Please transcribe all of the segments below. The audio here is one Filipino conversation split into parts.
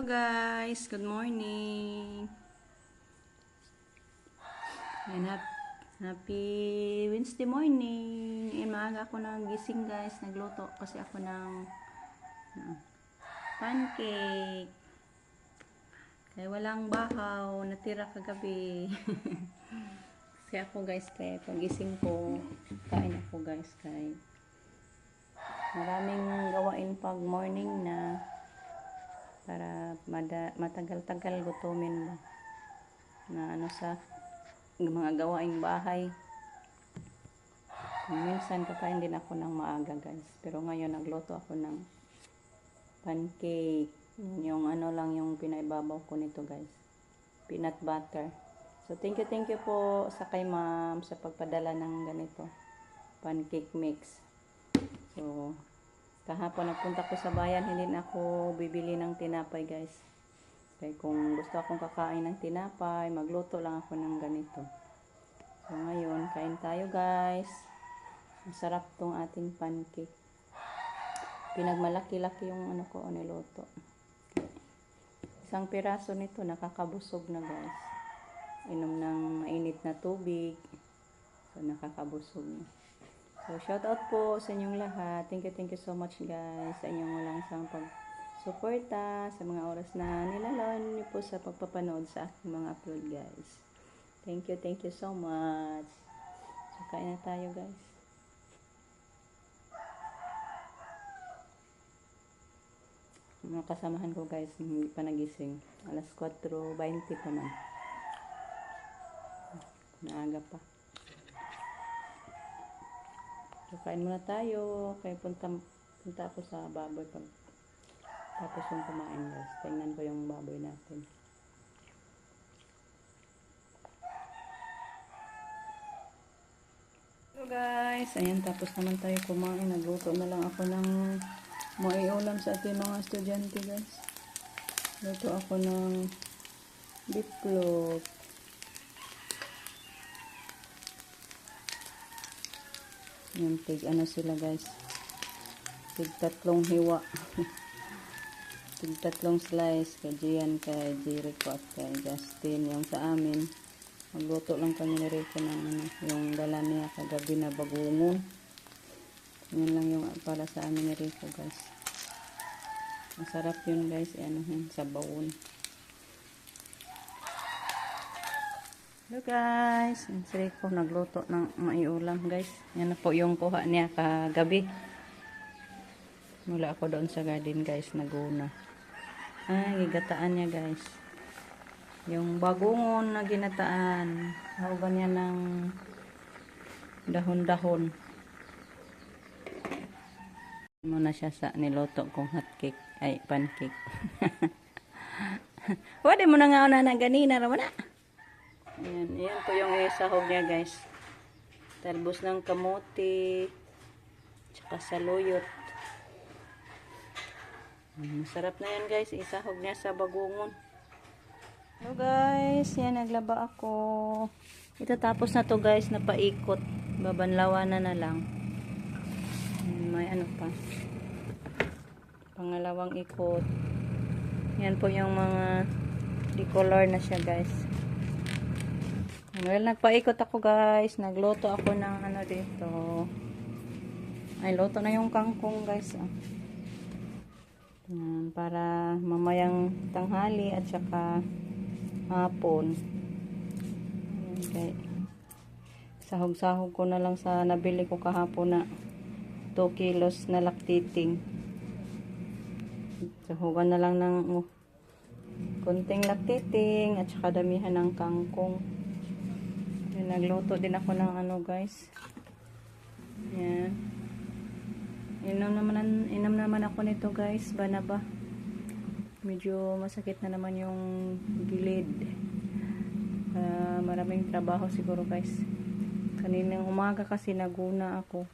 Hello guys, good morning. And happy Wednesday morning. Maaga ako nagising guys, nagluto kasi ako ng pancake. Kaya walang bahaw, natira kagabi. Kasi ako guys, kaya pagising ko, kain ako guys, kaya maraming gawain pag morning na para matagal-tagal gutumin ba na ano sa mga gawaing bahay. Minsan kakain din ako ng maaga guys, pero ngayon nagluto ako ng pancake. Yung ano lang yung pinaibabaw ko nito guys, peanut butter. So thank you po sa kay ma'am sa pagpadala ng ganito pancake mix. So kahapon nagpunta ko sa bayan, hindi na ako bibili ng tinapay guys. Kaya kung gusto akong kakain ng tinapay, magluto lang ako ng ganito. So ngayon, kain tayo guys. Masarap tong ating pancake. Pinagmalaki-laki yung ano ko, niluto. Isang piraso nito, nakakabusog na guys. Inom ng mainit na tubig. So nakakabusog na. So, shout out po sa inyong lahat. Thank you so much guys sa inyong walang isang pag-suporta sa mga oras na nilalawin niyo po sa pagpapanood sa aking mga upload guys. Thank you so much. So, kain na tayo guys. Mga kasamahan ko guys, hindi pa nagising. Alas 4:20 pa man. Naaga pa. So, kain muna tayo. Kaya punta ako sa baboy pag tapos yung kumain guys. Tingnan ko yung baboy natin. So guys, ayan, tapos naman tayo kumain. Nagluto na lang ako ng maiulam sa ating mga estudyante guys. Luto ako ng beefloaf. Yung ano sila guys, tatlong hiwa. Tatlong slice kay Gian, kay Jericho at kay Justin. Yung sa amin, magluto lang kami ni Rico ng ano, yung dala niya kagabi na bagungon. Yun lang yung para sa amin ni Rico guys. Masarap yun guys, ano yun, sa bawon. Hello guys, si Rico nagluto ng maiulam guys. Yan na po yung kuha niya kagabi. Mula ako doon sa garden guys, naguna. Ay, gigataan niya guys. Yung bagungon na ginataan. Hawagan niya ng dahon-dahon. Muna siya sa niluto kong hotcake. Ay, pancake. Wala mo na nga una na ganina. Ramana. Ayan po yung isahog niya guys. Talbos ng kamote. Tsaka saluyot. Masarap na yan guys. Isahog niya sa bagungon. Hello guys. Yan, naglaba ako. Itatapos na to guys. Napaikot. Babanlawan na lang. May ano pa. Pangalawang ikot. Yan po yung mga decolor na siya guys. Well, nagpaikot ako guys. Nagluto ako ng ano dito. Ay, luto na yung kangkong guys. Yan, para mamayang tanghali at saka hapon. Okay. Sahog-sahog ko na lang sa nabili ko kahapon na 2 kilos na laktiting. Sahugan na lang ng konting laktiting at saka damihan ng kangkong. Yan, nagluto din ako ng ano guys. Yan. Inom naman ako nito guys. Banaba. Medyo masakit na naman yung gilid. Maraming trabaho siguro guys. Kaninang umaga kasi naguna ako.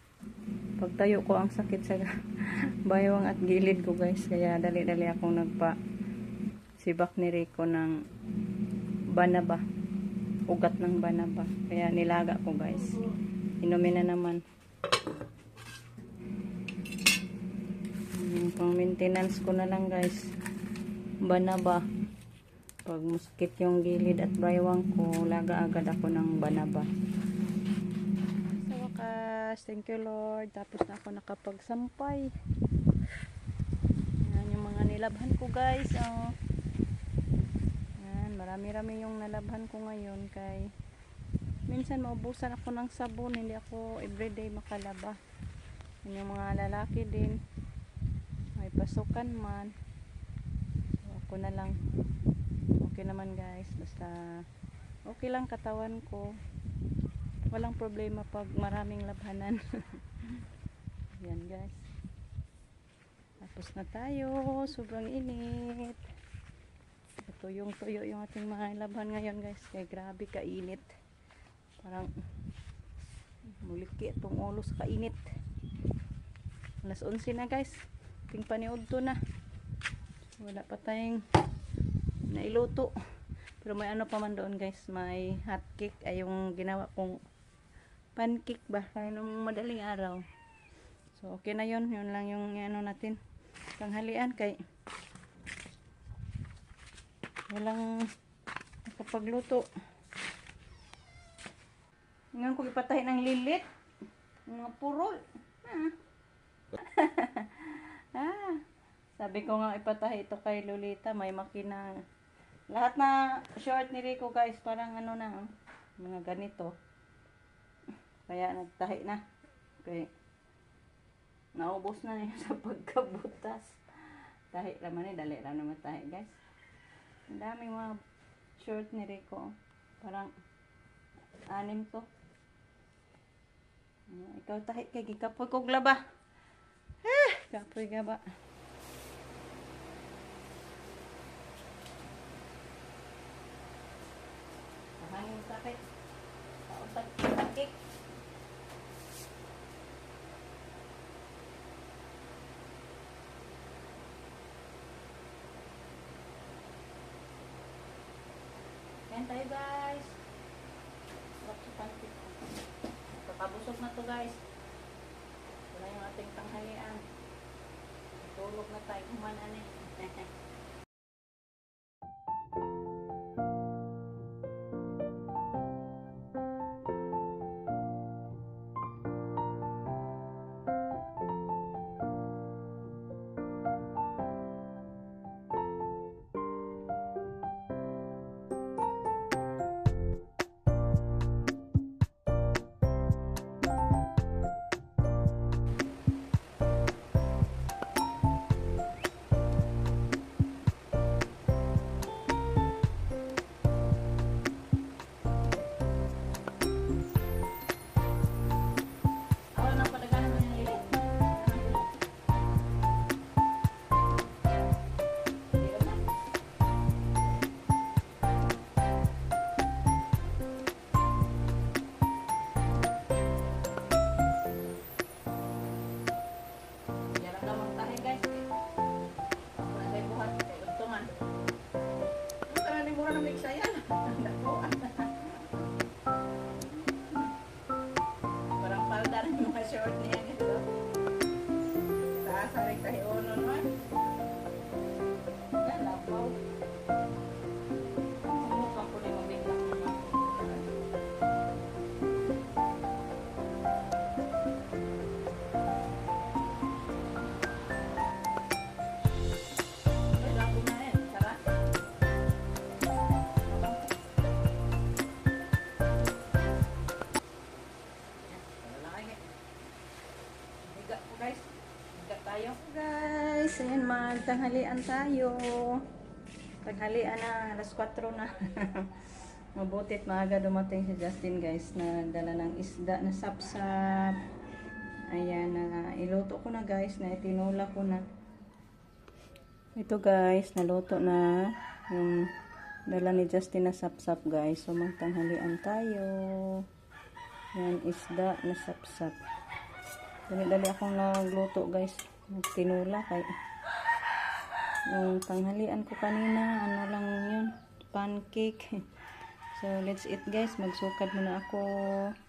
Pagtayo ko ang sakit sa baywang at gilid ko guys. Kaya dali-dali akong sibak ni Rico ng banaba. Ugat ng banaba. Kaya nilaga ko guys. Inumin na naman. Pang maintenance ko na lang guys. banaba. Pag masakit yung gilid at baywang ko, laga agad ako ng banaba. Sa wakas, thank you Lord. Tapos na ako nakapagsampay. Yan yung mga nilabhan ko guys. Oh. Yan, marami-rami yung nalabhan ko ngayon kay minsan maubusan ako ng sabon, hindi ako everyday makalaba. Yan yung mga lalaki din, may pasukan man, so ako na lang. Okay naman guys, basta okay lang katawan ko, walang problema pag maraming labhanan. Yan guys, tapos na tayo, sobrang init. Tuyong tuyo yung ating mga labhan ngayon guys, kaya grabe kainit. Parang muliki itong ulo sa kainit. Alas 11 na guys, ting paniod to na, wala pa tayong nailuto. Pero may ano pa man doon guys, may hot cake, ay yung ginawa kong pancake ba kaya nung madaling araw. So okay na yun lang yung ano natin tanghalian, kay walang nakapagluto. Ngayon ko ipatay ng lilit. Mga purol. Sabi ko nga ipatahi ito kay Lolita. May makina. Lahat na short ni Rico guys. Parang ano na. Mga ganito. Kaya nagtahi na. Okay. Naubos na niya sa pagkabutas. Tahi naman eh. Dali lang naman tahi guys. Ang dami mga short ni Rico. Parang 6 to. Ikaw tahi kay gikapoy kog laba. Kapoy ga ba? Hangin sakit. Pautag sakit. Yan tayo guys. Waktu pancake. Kakabusog na to guys. Ito na yung ating tanghalian. Tulog na tayo kumanan eh. Parang palda rin yung mga short niya nito. Saasaring tayo uno naman. Yan, labaw. Mukha ko rin mabiglang naman. Ay, labo na yan. Sarap. Guys, ayan, magtanghalian tayo. Tanghalian na, alas 4 na. Mabutit maaga dumating si Justin guys, na dala ng isda na sapsap. Ayan, na iluto ko na guys, na itinula ko na. Ito guys, naluto na yung dala ni Justin na sapsap guys. So magtanghalian tayo. Yan, isda na sapsap. Dali-dali akong nagluto guys. Nagtinula kay yung tanghalian ko kanina, ano lang yun, pancake. So let's eat guys, magsukad muna ako.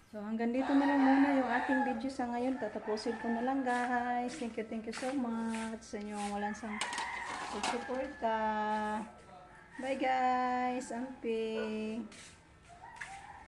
So hanggang dito na lang muna yung ating video sa ngayon. Tatapusin ko na lang guys. Thank you so much sa inyong walang Suporta. Bye guys, amping.